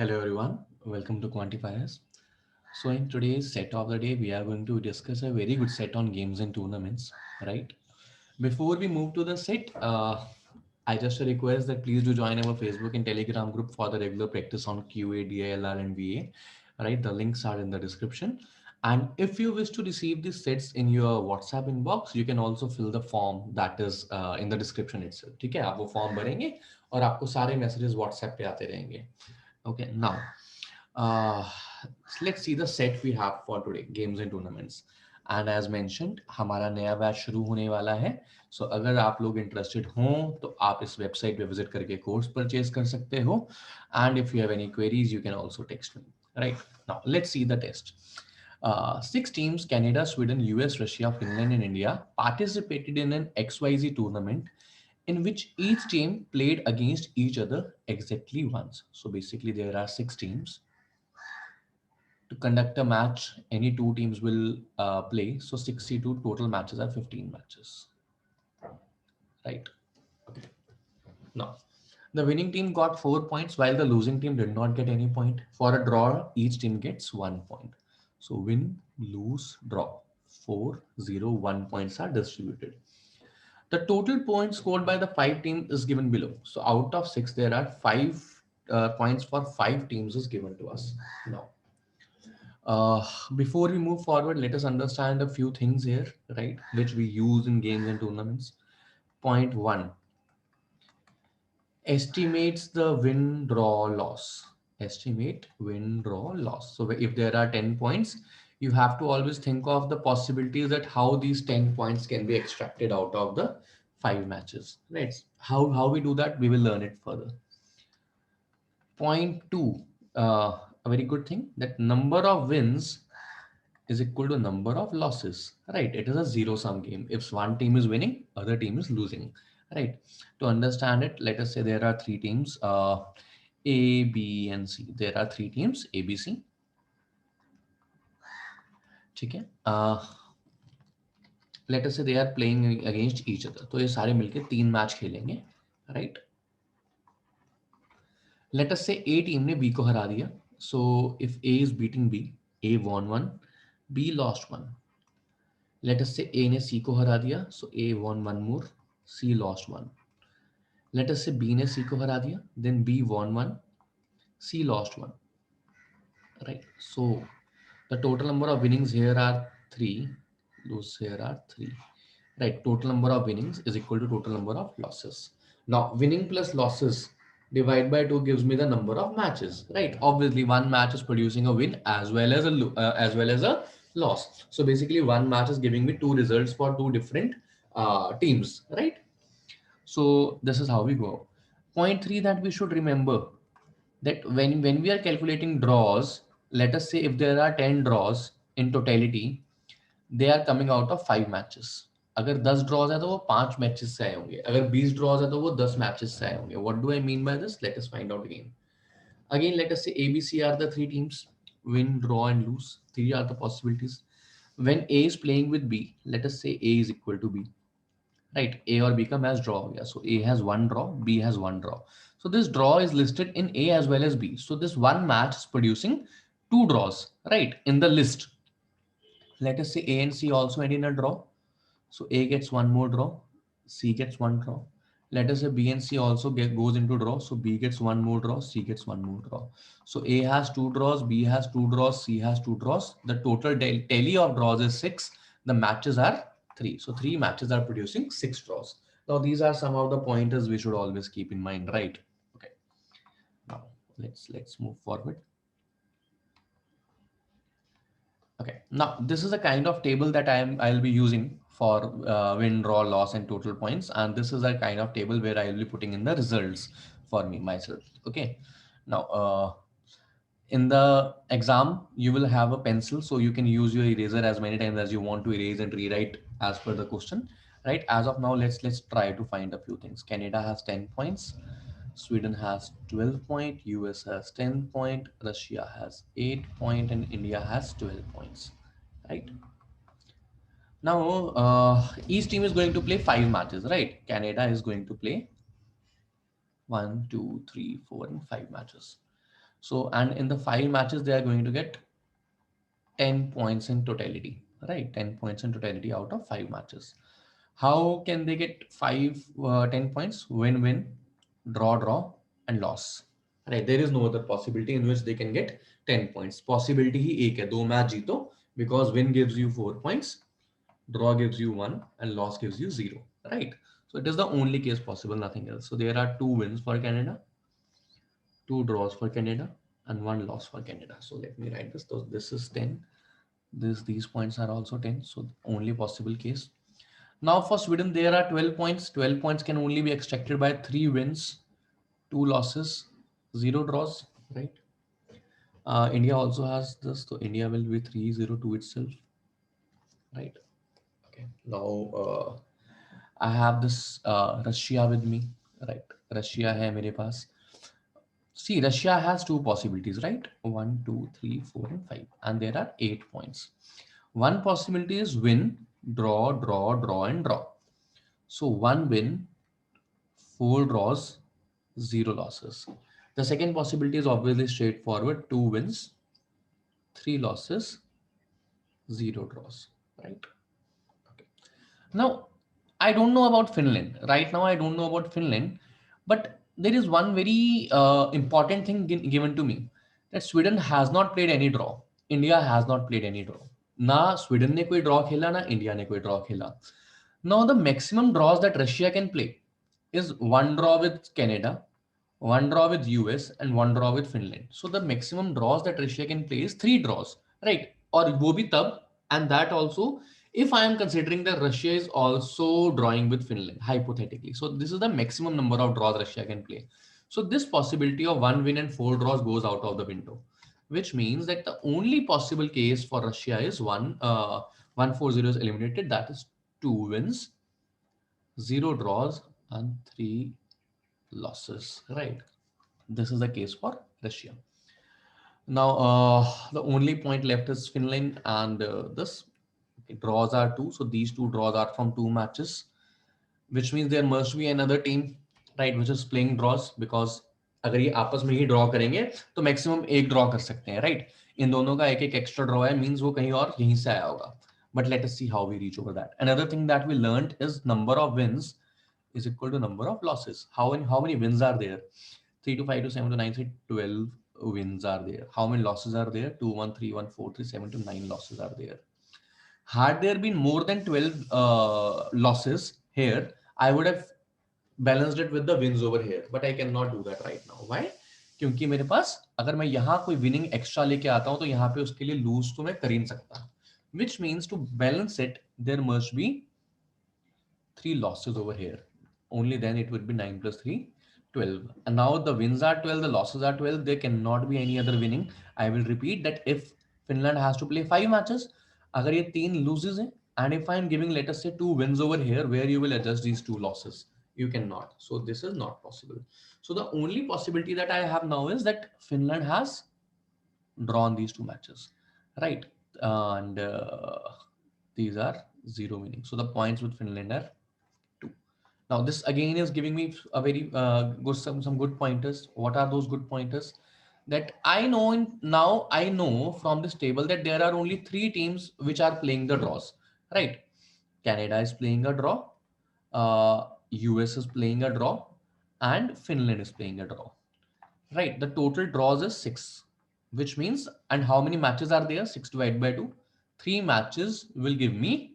Hello everyone, welcome to Quantifiers. So in today's set of the day, we are going to discuss a very good set on games and tournaments, right? Before we move to the set, I just request that please do join our Facebook and Telegram group for the regular practice on QA, DILR and VA, right? The links are in the description. And if you wish to receive these sets in your WhatsApp inbox, you can also fill the form that is in the description itself. ठीक है, आप वो form भरेंगे और आपको सारे messages WhatsApp पे आते रहेंगे. Okay, now uh, let's see the set we have for today, games and tournaments. And as mentioned, हमारा नया बैच शुरू होने वाला है. So अगर आप लोग इंटरेस्टेड हों तो आप इस वेबसाइट पे विजिट करके कोर्स परचेज कर सकते हो. And if you have any queries, you can also text me. Right, now let's see the test. Six teams, Canada, Sweden, US, Russia, Finland, and India, participated in an XYZ tournament in which each team played against each other exactly once. So basically, there are six teams. To conduct a match, any two teams will play. So 62 total matches are 15 matches. Right. Okay. Now, the winning team got 4 points while the losing team did not get any point. For a draw, each team gets 1 point. So win, lose, draw. 4, 0, 1 points are distributed. The total points scored by the five teams is given below. So out of six, there are five points for five teams is given to us. Now, before we move forward, let us understand a few things here, right, which we use in games and tournaments. Point one, estimates the win, draw, loss. Estimate win, draw, loss. So if there are 10 points, you have to always think of the possibilities that how these 10 points can be extracted out of the five matches, right? How we do that, we will learn it further. Point two, a very good thing, that number of wins is equal to number of losses, right? It is a zero sum game. If one team is winning, other team is losing, right? To understand it, let us say there are three teams, A, B, and C. There are three teams, A, B, C. ठीक है. Let us say they are playing against each other. तो ये सारे मिलके तीन match खेलेंगे, right? Let us say A team ने B को हरा दिया. So if A is beating B, A won one, B lost one. Let us say A ने C को हरा दिया. So A won one more, C lost one. Let us say B ने C को हरा दिया. Then B won one, C lost one. Right. So the total number of winnings here are three. Those here are three. Right. Total number of winnings is equal to total number of losses. Now winning plus losses divide by 2 gives me the number of matches. Right. Obviously, one match is producing a win as well as a loss. So basically, one match is giving me two results for two different teams. Right. So this is how we go. Point three that we should remember, that when we are calculating draws, let us say if there are 10 draws in totality, they are coming out of 5 matches. अगर 10 draws है तो वो 5 matches से आए होंगे. अगर 20 draws है तो वो 10 matches से आए होंगे. What do I mean by this? Let us find out again. Again, let us say ABC are the three teams. Win, draw, and lose. Three are the possibilities. When A is playing with B, let us say A is equal to B. Right, A or B का match draw हो गया. So A has one draw, B has one draw. So this draw is listed in A as well as B. So this one match is producing two draws, right, in the list. Let us say A and C also end in a draw. So A gets one more draw, C gets one draw. Let us say B and C also goes into draw. So B gets one more draw, C gets one more draw. So A has two draws, B has two draws, C has two draws. The total tally of draws is 6. The matches are 3. So 3 matches are producing 6 draws. Now these are some of the pointers we should always keep in mind, right? Okay. Now let's move forward. Okay, now this is a kind of table that I'll be using for win, draw, loss, and total points, and this is a kind of table where I'll be putting in the results for me myself. Okay, now in the exam you will have a pencil, so you can use your eraser as many times as you want to erase and rewrite as per the question. Right? As of now, let's try to find a few things. Canada has 10 points. Sweden has 12 point, US has 10 point, Russia has 8 point, and India has 12 points. Right? Now, each team is going to play 5 matches, right? Canada is going to play 1, 2, 3, 4, and 5 matches. So, and in the 5 matches, they are going to get 10 points in totality, right? 10 points in totality out of 5 matches. How can they get 10 points? Win, win, draw, draw, and loss. Right? There is no other possibility in which they can get 10 points. Possibility ही एक है, दो match जीतो, because win gives you 4 points, draw gives you 1, and loss gives you 0. Right? So it is the only case possible, nothing else. So there are 2 wins for Canada, 2 draws for Canada, and 1 loss for Canada. So let me write this. So this is 10. These points are also 10. So only possible case. Now for Sweden, there are 12 points. 12 points can only be extracted by 3 wins, 2 losses, 0 draws, right? India also has this, so India will be 3-0 to itself, right? Okay. Now I have this Russia with me, right? Russia hai mere paas. See, Russia has 2 possibilities, right? 1, 2, 3, 4, and 5, and there are 8 points. One possibility is win, draw, draw, draw, and draw. So 1 win, 4 draws, 0 losses. The second possibility is obviously straightforward: 2 wins, 3 losses, 0 draws, right? Okay. Now, I don't know about Finland. Right now, I don't know about Finland, but there is one very important thing given to me, that Sweden has not played any draw. India has not played any draw. ना Sweden ने कोई draw खेला, ना India ने कोई draw खेला. Now the maximum draws that Russia can play is 1 draw with Canada, 1 draw with US, and 1 draw with Finland. So the maximum draws that Russia can play is 3 draws, right? Or वो भी तब, and that also if I am considering that Russia is also drawing with Finland, hypothetically. So this is the maximum number of draws Russia can play. So this possibility of 1 win and 4 draws goes out of the window, which means that the only possible case for Russia is 1-4-0 is eliminated. That is 2 wins, 0 draws, and 3 losses. Right. This is the case for Russia. Now, the only point left is Finland, and this draws are 2. So these 2 draws are from 2 matches, which means there must be another team, right, which is playing draws, because अगर ये आपस में ही draw करेंगे तो maximum एक draw कर सकते हैं, राइट? इन दोनों का एक एक एक्स्ट्रा ड्रॉ है, मींस वो कहीं और यहीं से आया होगा. But let us see how we reach over that. Another thing that we learned is number of wins is equal to number of losses. How many wins are there? 3 to 5 to 7 to 9 to 12 wins are there. How many losses are there? 2, 1, 3, 1, 4, 3, 7 to 9 losses are there. Had there been more than 12 losses here, I would have balanced it with the wins over here, but I cannot do that right now. Why? क्योंकि मेरे पास अगर मैं यहाँ कोई winning extra लेके आता हूँ तो यहाँ पे उसके लिए लूज तो मैं कर ही नहीं सकता. Which means to balance it, there must be 3 losses over here. Only then it would be 9 plus 3, 12. And now the wins are 12, the losses are 12. There cannot be any other winning. I will repeat that if Finland has to play 5 matches, अगर ये 3 loses हैं, and if I am giving, let us say, 2 wins over here, where you will adjust these 2 losses, you cannot. So this is not possible. So the only possibility that I have now is that Finland has drawn these 2 matches, right? And these are 0 winning. So the points with Finland are 2. Now this again is giving me a very good some good pointers. What are those good pointers? That I know now I know from this table that there are only 3 teams which are playing the draws, right? Canada is playing a draw, US is playing a draw, and Finland is playing a draw. Right, the total draws is 6, which means, and how many matches are there? 6 divided by 2. 3 matches will give me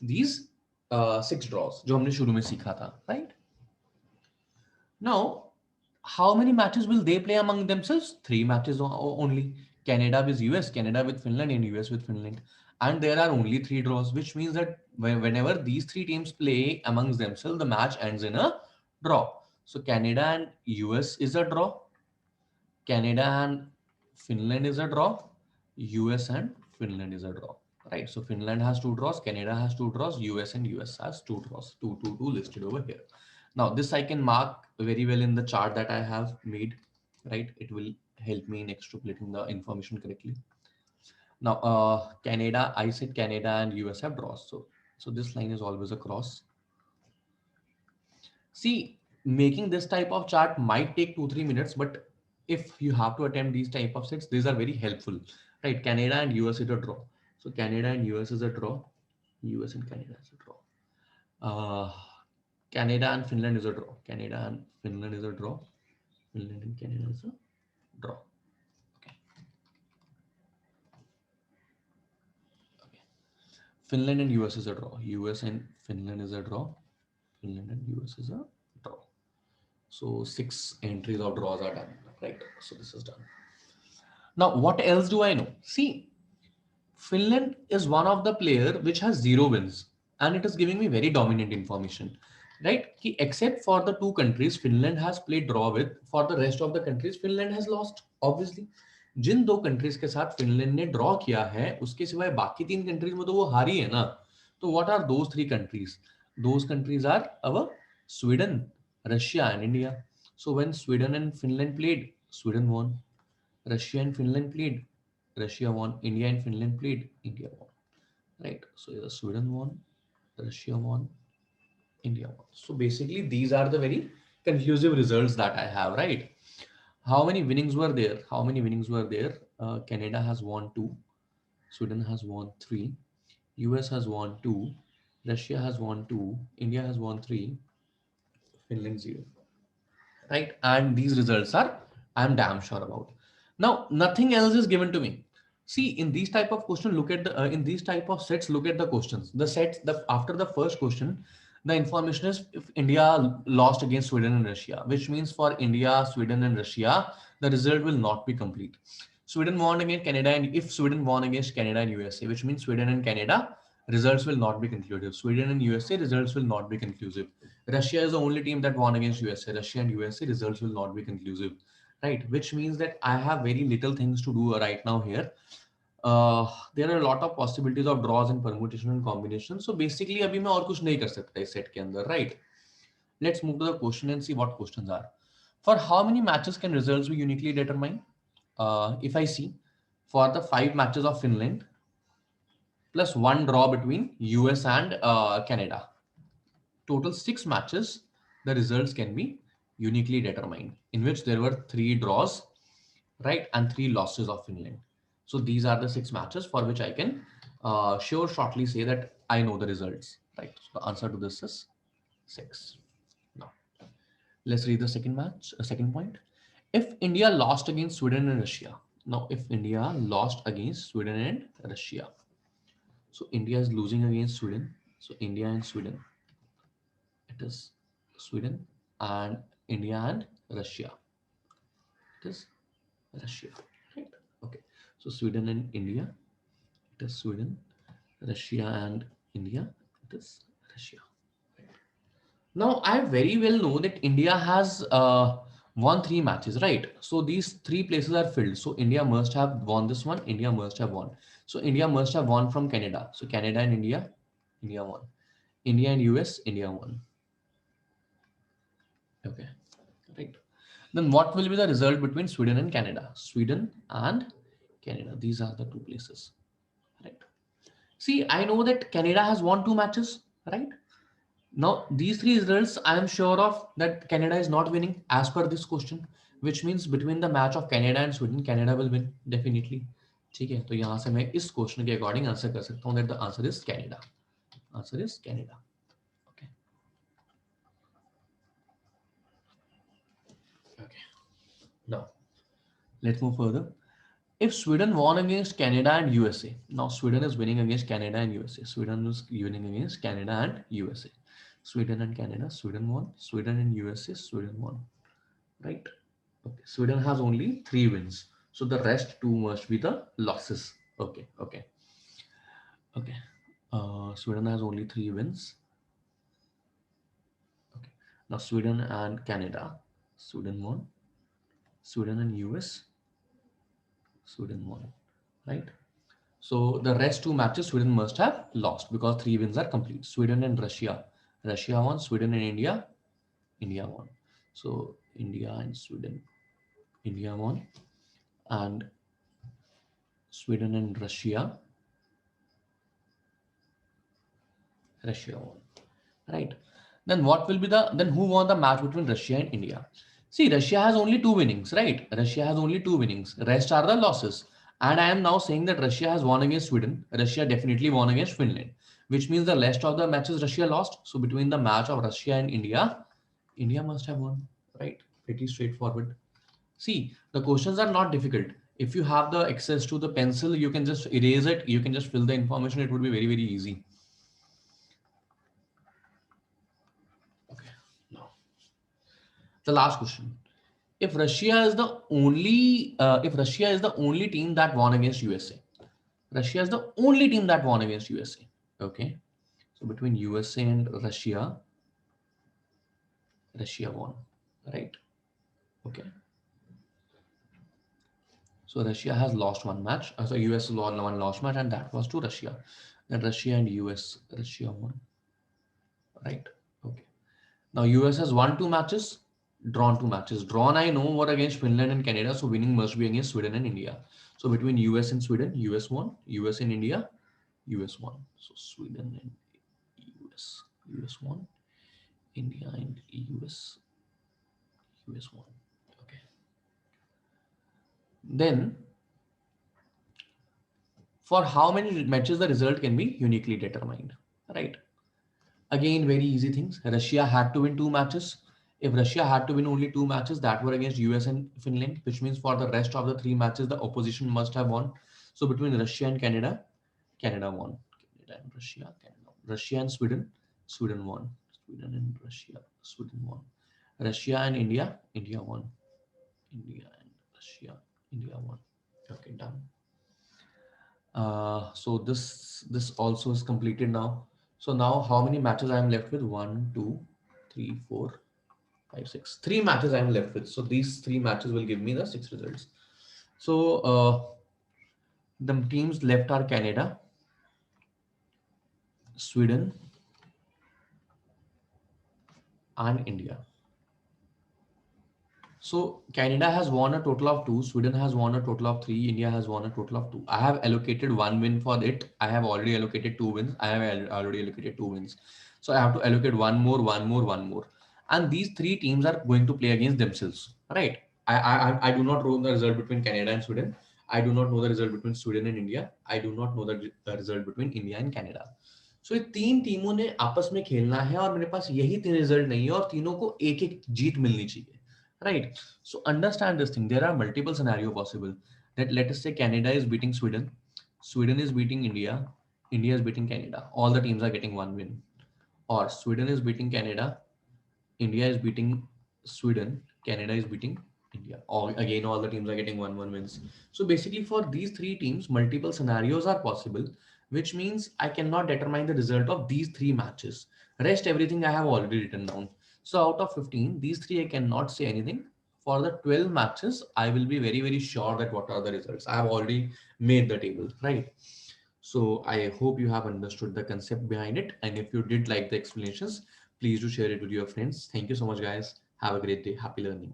these 6 draws, जो हमने शुरू में सीखा था, right? Now, how many matches will they play among themselves? 3 matches only. Canada with US, Canada with Finland, and US with Finland. And there are only 3 draws, which means that whenever these 3 teams play amongst themselves, the match ends in a draw. So Canada and US is a draw. Canada and Finland is a draw. US and Finland is a draw. Right. So Finland has 2 draws, Canada has 2 draws, US and US has 2 draws. 2, 2, 2 listed over here. Now this I can mark very well in the chart that I have made. Right. It will help me in extrapolating the information correctly. Now Canada, I said Canada and US have draws. So this line is always a cross. See, making this type of chart might take 2-3 minutes, but if you have to attempt these type of sets, these are very helpful, right? Canada and US is a draw. So Canada and US is a draw. US and Canada is a draw. Uh, Canada and Finland is a draw. Canada and Finland is a draw. Finland and Canada is a draw. Okay. Okay. Finland and US is a draw. US and Finland is a draw. Finland and US is a draw. So 6 entries of draws are done, right? So this is done. Now, what else do I know? See, Finland is one of the player which has 0 wins, and it is giving me very dominant information, right? Ki except for the two countries Finland has played draw with, for the rest of the countries Finland has lost. Obviously, जिन दो countries के साथ Finland ने draw किया है उसके सिवाय बाकी तीन कंट्रीज में तो वो हारी है ना. तो what are those three countries? Those countries are our Sweden, Russia and India. So when Sweden and Finland played, Sweden won. Russia and Finland played, Russia won. India and Finland played, India won. Right. So either Sweden won, Russia won, India won. So basically, these are the very conclusive results that I have. Right. How many winnings were there? How many winnings were there? Canada has won 2, Sweden has won 3, US has won 2, Russia has won 2, India has won 3, Finland 0. Right? And these results are, I'm damn sure about. Now, nothing else is given to me. See, in these type of question, look at the in these type of sets, look at the questions. The sets, the after the first question, the information is if India lost against Sweden and Russia, which means for India, Sweden, and Russia, the result will not be complete. Sweden won against Canada, and if Sweden won against Canada and USA, which means Sweden and Canada, results will not be conclusive. Sweden and USA results will not be conclusive. Russia is the only team that won against USA. Russia and USA results will not be conclusive, right? Which means that I have very little things to do right now here. There are a lot of possibilities of draws and permutation and combination. So basically, अभी मैं और कुछ नहीं कर सकता इस set के अंदर, right? Let's move to the question and see what questions are. For how many matches can results be uniquely determined? If I see for the 5 matches of Finland plus 1 draw between US and Canada, total 6 matches, the results can be uniquely determined, in which there were 3 draws, right, and 3 losses of Finland. So these are the 6 matches for which I can shortly say that I know the results, right? So the answer to this is 6. Now, let's read the second match, second point. If India lost against Sweden and Russia, now if India lost against Sweden and Russia, so India is losing against Sweden, so India and Sweden, it is Sweden and India and Russia. It is Russia, right? Okay. So Sweden and India, it is Sweden, Russia and India, it is Russia. Right. Now I very well know that India has won 3 matches, right? So these 3 places are filled. So India must have won this one. India must have won. So India must have won from Canada. So Canada and India, India won. India and US, India won. Okay, right. Then what will be the result between Sweden and Canada? Sweden and Canada. These are the 2 places, right? See, I know that Canada has won 2 matches, right? Now, these 3 results, I am sure of that Canada is not winning as per this question, which means between the match of Canada and Sweden, Canada will win definitely. ठीक है, तो यहाँ से मैं इस question के according answer कर सकता हूँ that the answer is Canada. Answer is Canada. Okay. Okay. Now, let's move further. If Sweden won against Canada and USA, now Sweden is winning against Canada and USA. Sweden is winning against Canada and USA. Sweden and Canada, Sweden won. Sweden and USA, Sweden won. Right? Okay. Sweden has only 3 wins. So the rest 2 must be the losses. Okay. Okay. Okay. Sweden has only 3 wins. Okay. Now Sweden and Canada, Sweden won. Sweden and US, Sweden won. Right? So the rest 2 matches Sweden must have lost because 3 wins are complete. Sweden and Russia. Russia won. Sweden and India. India won. So India and Sweden. India won. And Sweden and Russia. Russia won. Right. Then what will be the, then who won the match between Russia and India? See, Russia has only two winnings, right? Russia has only two winnings. Rest are the losses. And I am now saying that Russia has won against Sweden. Russia definitely won against Finland, which means the rest of the matches Russia lost. So between the match of Russia and India, India must have won, right? Pretty straightforward. See, the questions are not difficult. If you have the access to the pencil, you can just erase it. You can just fill the information. It would be very, very easy. Okay. Now, the last question. If Russia is the only team that won against USA, Russia is the only team that won against USA. Okay. So between USA and Russia, Russia won, right? Okay. So Russia has lost one match. So US won one lost match, and that was to Russia. Then Russia and US, Russia won, right? Okay. Now US has won two matches, drawn two matches. Drawn, I know, were against Finland and Canada, so winning must be against Sweden and India. So between US and Sweden, US won. US and India, US won. So Sweden and US, US won. India and US, US won. Okay. Then for how many matches the result can be uniquely determined, right? Again, very easy things. Russia had to win two matches. If Russia had to win only two matches that were against US and Finland, which means for the rest of the three matches, the opposition must have won. So between Russia and Canada, Canada won. Canada and Russia, Canada. Russia and Sweden, Sweden won. Sweden and Russia, Sweden won. Russia and India, India won. India and Russia, India won. Okay, done. So this also is completed now. So now how many matches I am left with? 1, 2, 3, 4, 5, 6. Three matches I am left with. So these three matches will give me the six results. So the teams left are Canada, Sweden, and India. So Canada has won a total of two, Sweden has won a total of three, India has won a total of two. I have allocated one win for it. I have already allocated two wins. I have already allocated two wins. So I have to allocate one more, one more, one more. And these three teams are going to play against themselves, right? I do not know the result between Canada and Sweden. I do not know the result between Sweden and India. I do not know the result between India and Canada. So ये तीन टीमों ने आपस में खेलना है और मेरे पास यही तीन रिजल्ट नहीं है और तीनों को एक एक जीत मिलनी चाहिए. Right. So understand this thing. There are multiple scenario possible. That let us say Canada is beating Sweden, Sweden is beating India, India is beating Canada. All the teams are getting one win. Or Sweden is beating Canada, India is beating Sweden, Canada is beating India. All again, all the teams are getting one wins. So basically, for these three teams, multiple scenarios are possible, which means I cannot determine the result of these three matches. Rest everything I have already written down. So out of 15, these three I cannot say anything. For the 12 matches, I will be very, very sure that what are the results. I have already made the table, right? So I hope you have understood the concept behind it. And if you did like the explanations, please do share it with your friends. Thank you so much, guys. Have a great day. Happy learning.